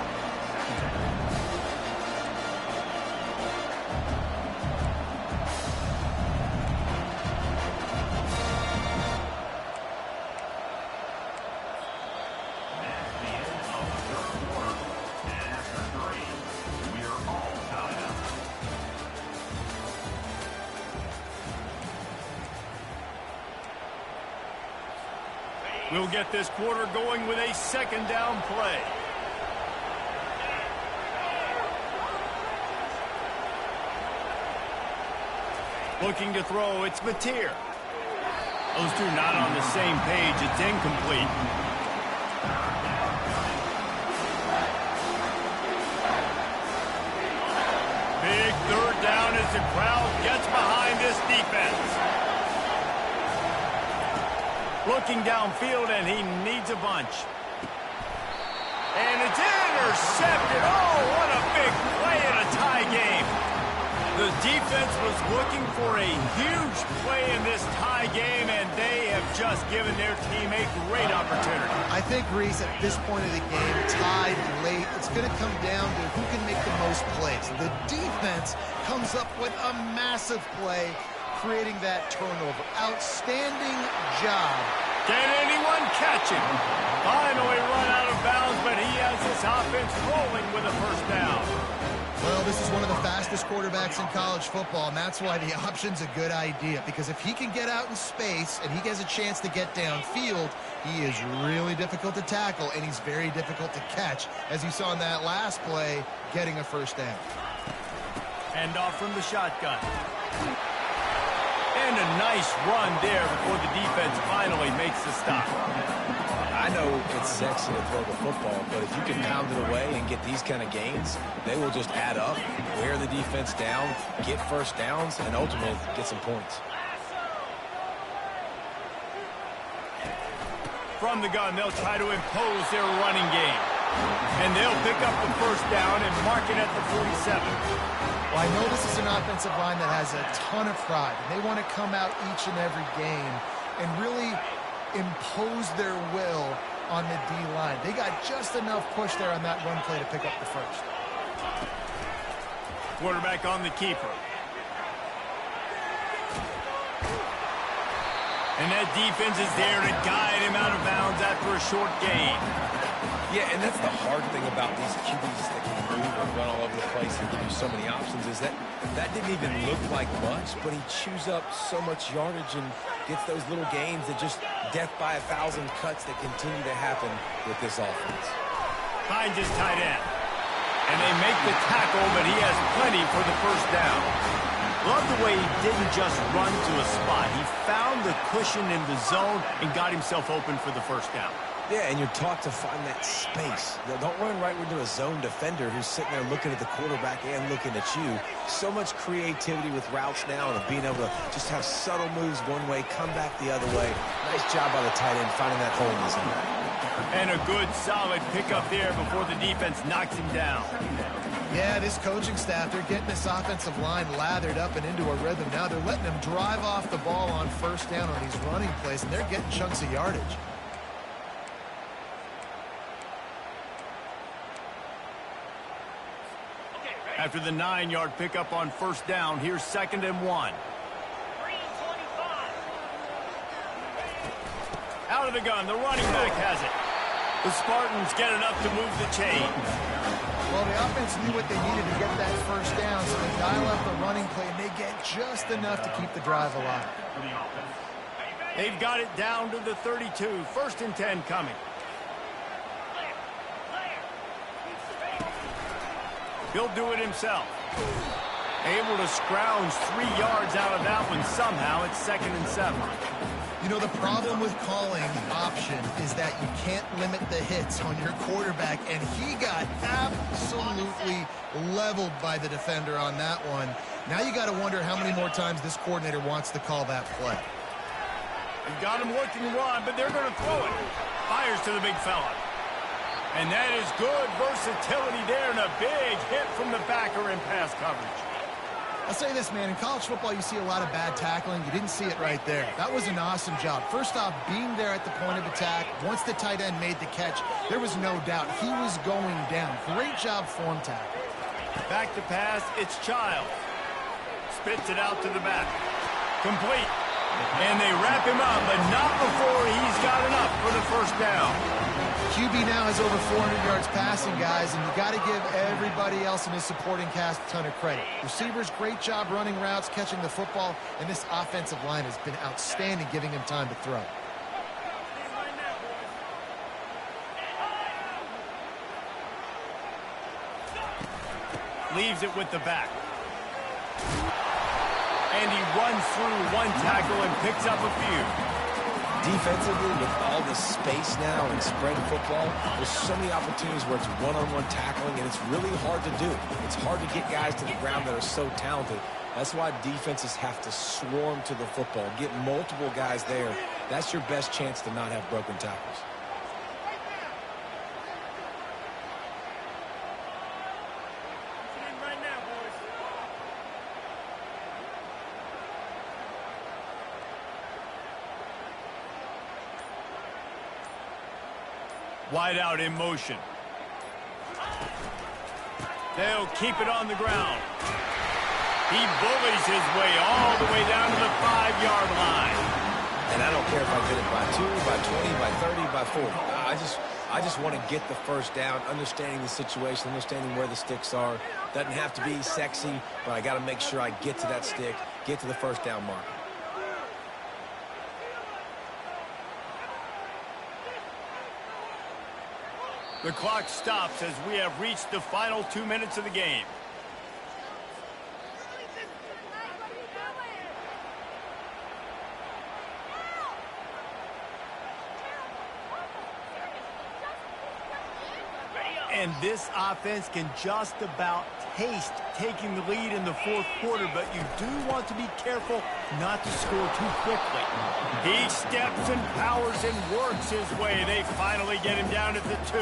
We'll get this quarter going with a 2nd down play. Looking to throw, it's Mateer. Those two not on the same page. It's incomplete. Big 3rd down as the crowd gets behind this defense. Looking downfield, and he needs a bunch. And it's intercepted. Oh, what a big play in a tie game. The defense was looking for a huge play in this tie game, and they have just given their team a great opportunity. I think, Reese, at this point of the game, tied late, it's going to come down to who can make the most plays. The defense comes up with a massive play, creating that turnover. Outstanding job. Can anyone catch him? Finally run out of bounds, but he has this offense offense rolling with a first down. Well, this is one of the fastest quarterbacks in college football, and that's why the option's a good idea. Because if he can get out in space and he has a chance to get downfield, he is really difficult to tackle, and he's very difficult to catch, as you saw in that last play, getting a first down. Hand off from the shotgun. And a nice run there before the defense finally makes the stop. I know it's sexy to throw the football, but if you can pound it away and get these kind of gains, they will just add up, wear the defense down, get first downs, and ultimately get some points. From the gun, they'll try to impose their running game. And they'll pick up the first down and mark it at the 47. Well, I know this is an offensive line that has a ton of pride, and they want to come out each and every game and really impose their will on the D-line. They got just enough push there on that run play to pick up the first. Quarterback on the keeper. And that defense is there to guide him out of bounds after a short gain. Yeah, and that's the hard thing about these QBs that can move and run all over the place and give you so many options is that didn't even look like much, but he chews up so much yardage and gets those little gains that just death by 1,000 cuts that continue to happen with this offense. Finds his tight end. And they make the tackle, but he has plenty for the first down. Love the way he didn't just run to a spot. He found the cushion in the zone and got himself open for the first down. Yeah, and you're taught to find that space. Don't run right into a zone defender who's sitting there looking at the quarterback and looking at you. So much creativity with routes now and being able to just have subtle moves one way, come back the other way. Nice job by the tight end finding that hole in the zone. And a good, solid pickup there before the defense knocks him down. Yeah, this coaching staff, they're getting this offensive line lathered up and into a rhythm. Now they're letting them drive off the ball on first down on these running plays, and they're getting chunks of yardage. After the 9-yard pickup on first down, here's 2nd and 1. Out of the gun, the running back has it. The Spartans get enough to move the chain. Well, the offense knew what they needed to get that first down, so they dial up the running play, and they get just enough to keep the drive alive. They've got it down to the 32. 1st and 10 coming. He'll do it himself. Able to scrounge 3 yards out of that one somehow. It's 2nd and 7. You know, the problem with calling option is that you can't limit the hits on your quarterback, and he got absolutely leveled by the defender on that one. Now you got to wonder how many more times this coordinator wants to call that play. They've got him looking run, but they're going to throw it. Fires to the big fella. And that is good versatility there and a big hit from the backer in pass coverage. I'll say this, man. In college football, you see a lot of bad tackling. You didn't see it right there. That was an awesome job. First off, being there at the point of attack. Once the tight end made the catch, there was no doubt he was going down. Great job form tackle. Back to pass, it's Child. Spits it out to the back. Complete. And they wrap him up, but not before he's got enough for the first down. QB now has over 400 yards passing, guys, and you got to give everybody else in his supporting cast a ton of credit. Receivers, great job running routes, catching the football, and this offensive line has been outstanding, giving him time to throw. Leaves it with the back. And he runs through one tackle and picks up a few. Defensively, with all the space now and spread football, there's so many opportunities where it's one-on-one tackling, and it's really hard to do. It's hard to get guys to the ground that are so talented. That's why defenses have to swarm to the football, get multiple guys there. That's your best chance to not have broken tackles. Wide out in motion. They'll keep it on the ground. He bullies his way all the way down to the 5-yard line. And I don't care if I get it by 2, by 20, by 30, by 40. I just want to get the first down, understanding the situation, understanding where the sticks are. Doesn't have to be sexy, but I got to make sure I get to that stick, get to the first down marker. The clock stops as we have reached the final 2 minutes of the game. And this offense can just about taste taking the lead in the fourth quarter, but you do want to be careful not to score too quickly. He steps and powers and works his way. They finally get him down at the 2.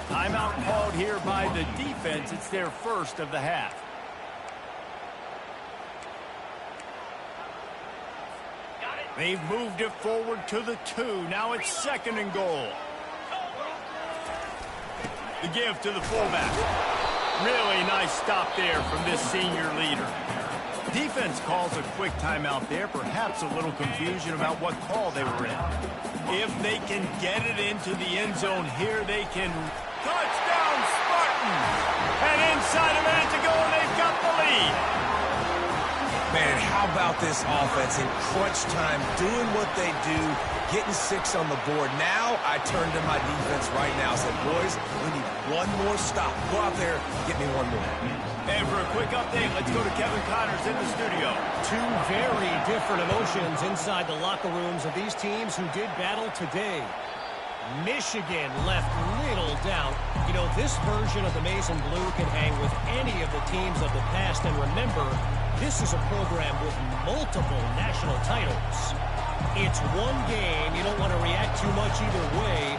Timeout called here by the defense. It's their first of the half. They've moved it forward to the 2. Now it's 2nd and goal. The give to the fullback. Really nice stop there from this senior leader. Defense calls a quick timeout there. Perhaps a little confusion about what call they were in. If they can get it into the end zone here, they can... Touchdown, Spartans! And inside a minute to go, and they've got the lead. Man, how about this offense in crunch time, doing what they do, getting 6 on the board. Now I turn to my defense right now and said, boys, we need one more stop. Go out there, get me one more. And for a quick update, let's go to Kevin Connors in the studio. Two very different emotions inside the locker rooms of these teams who did battle today. Michigan left little doubt. You know, this version of the Maize and Blue can hang with any of the teams of the past. And remember, this is a program with multiple national titles. It's one game. You don't want to react too much either way.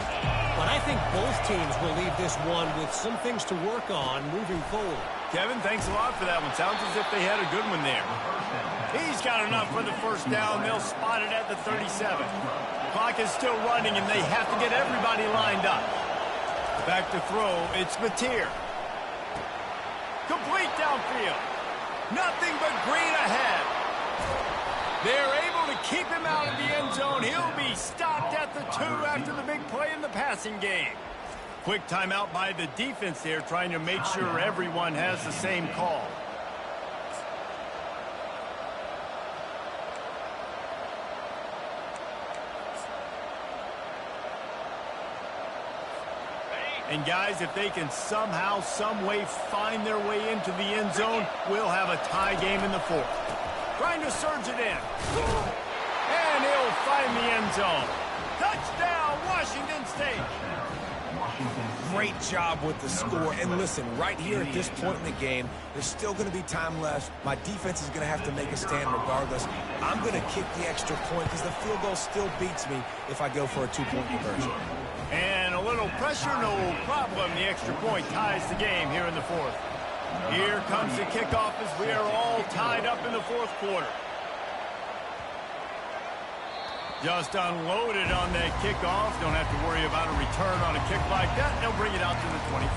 But I think both teams will leave this one with some things to work on moving forward. Kevin, thanks a lot for that one. Sounds as if they had a good one there. He's got enough for the first down. They'll spot it at the 37. Clock is still running, and they have to get everybody lined up. Back to throw. It's Mateer. Complete downfield. Nothing but green ahead. They're able to keep him out of the end zone. He'll be stopped at the 2 after the big play in the passing game. Quick timeout by the defense there, trying to make sure everyone has the same call. And guys, if they can somehow, some way find their way into the end zone, we'll have a tie game in the 4th. Trying to surge it in. And he'll find the end zone. Touchdown, Washington State. Great job with the score. And listen, right here at this point in the game, there's still going to be time left. My defense is going to have to make a stand regardless. I'm going to kick the extra point because the field goal still beats me if I go for a 2-point conversion. And a little pressure, no problem. The extra point ties the game here in the 4th. Here comes the kickoff as we are all tied up in the 4th quarter. Just unloaded on that kickoff. Don't have to worry about a return on a kick like that. They'll bring it out to the 25.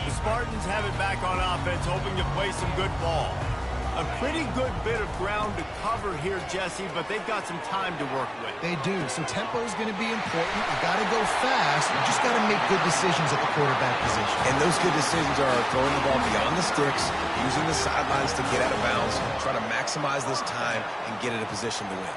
The Spartans have it back on offense, hoping to play some good ball. A pretty good bit of ground to cover here, Jesse, but they've got some time to work with. They do, so tempo is going to be important. You got to go fast. You just got to make good decisions at the quarterback position. And those good decisions are throwing the ball beyond the sticks, using the sidelines to get out of bounds, try to maximize this time and get in a position to win.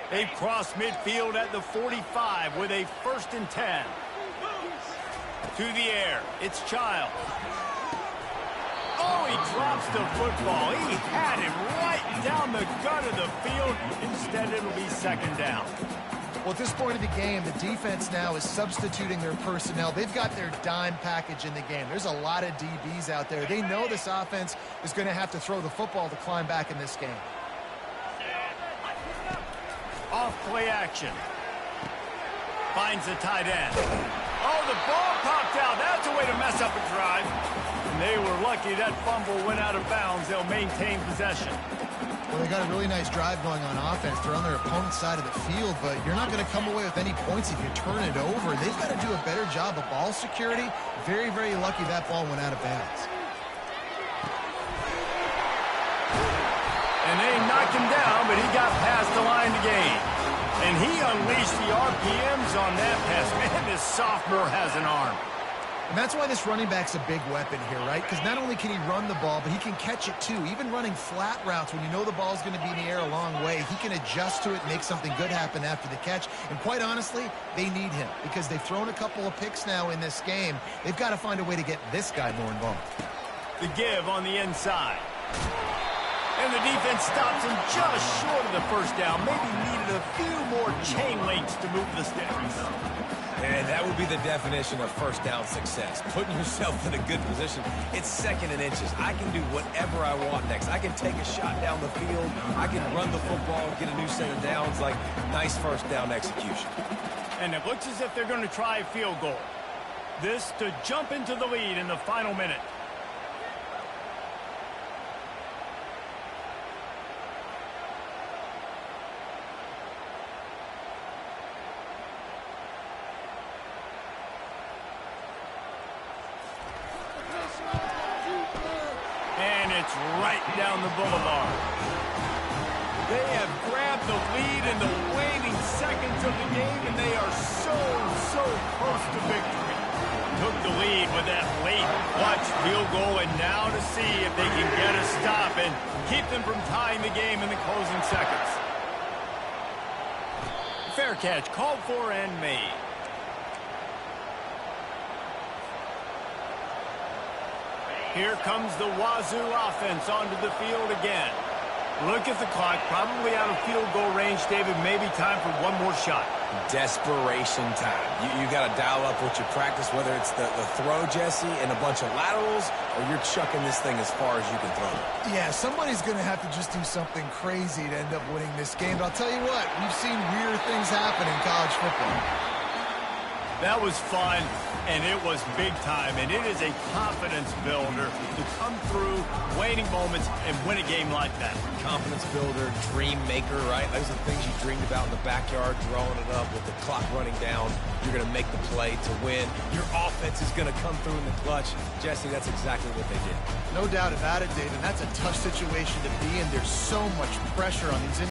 They've crossed midfield at the 45 with a 1st and 10. To the air. It's Child. Oh, he drops the football. He had him right down the gut of the field. Instead, it'll be 2nd down. Well, at this point of the game, the defense now is substituting their personnel. They've got their dime package in the game. There's a lot of DBs out there. They know this offense is going to have to throw the football to climb back in this game. Off play action. Finds the tight end. Oh, the ball popped out. That's a way to mess up a drive. And they were lucky that fumble went out of bounds. They'll maintain possession. Well, they got a really nice drive going on offense. They're on their opponent's side of the field, but you're not going to come away with any points if you turn it over. They've got to do a better job of ball security. Very, very lucky that ball went out of bounds. And they knocked him down, but he got past the line to gain. And he unleashed the RPMs on that pass. Man, this sophomore has an arm. And that's why this running back's a big weapon here, right? Because not only can he run the ball, but he can catch it too. Even running flat routes when you know the ball's going to be in the air a long way, he can adjust to it and make something good happen after the catch. And quite honestly, they need him because they've thrown a couple of picks now in this game. They've got to find a way to get this guy more involved. The give on the inside. And the defense stops him just short of the first down. Maybe needed a few more chain links to move the sticks. And that would be the definition of first down success. Putting yourself in a good position. It's second and inches. I can do whatever I want next. I can take a shot down the field. I can run the football and get a new set of downs. Like, nice first down execution. And it looks as if they're going to try a field goal. This to jump into the lead in the final minute. And it's right down the boulevard. They have grabbed the lead in the waning seconds of the game, and they are so close to victory. Took the lead with that late clutch field goal, and now to see if they can get a stop and keep them from tying the game in the closing seconds. Fair catch called for and made. Here comes the Wazzu offense onto the field again. Look at the clock, probably out of field goal range, David. Maybe time for one more shot. Desperation time. You got to dial up what you practice, whether it's the throw, Jesse, and a bunch of laterals, or you're chucking this thing as far as you can throw it. Yeah, somebody's going to have to just do something crazy to end up winning this game. But I'll tell you what, we've seen weird things happen in college football. That was fun, and it was big time, and it is a confidence builder to come through waning moments and win a game like that. Confidence builder, dream maker, right? Those are the things you dreamed about in the backyard, throwing it up with the clock running down. You're going to make the play to win. Your offense is going to come through in the clutch. Jesse, that's exactly what they did. No doubt about it, Dave, and that's a tough situation to be in. There's so much pressure on these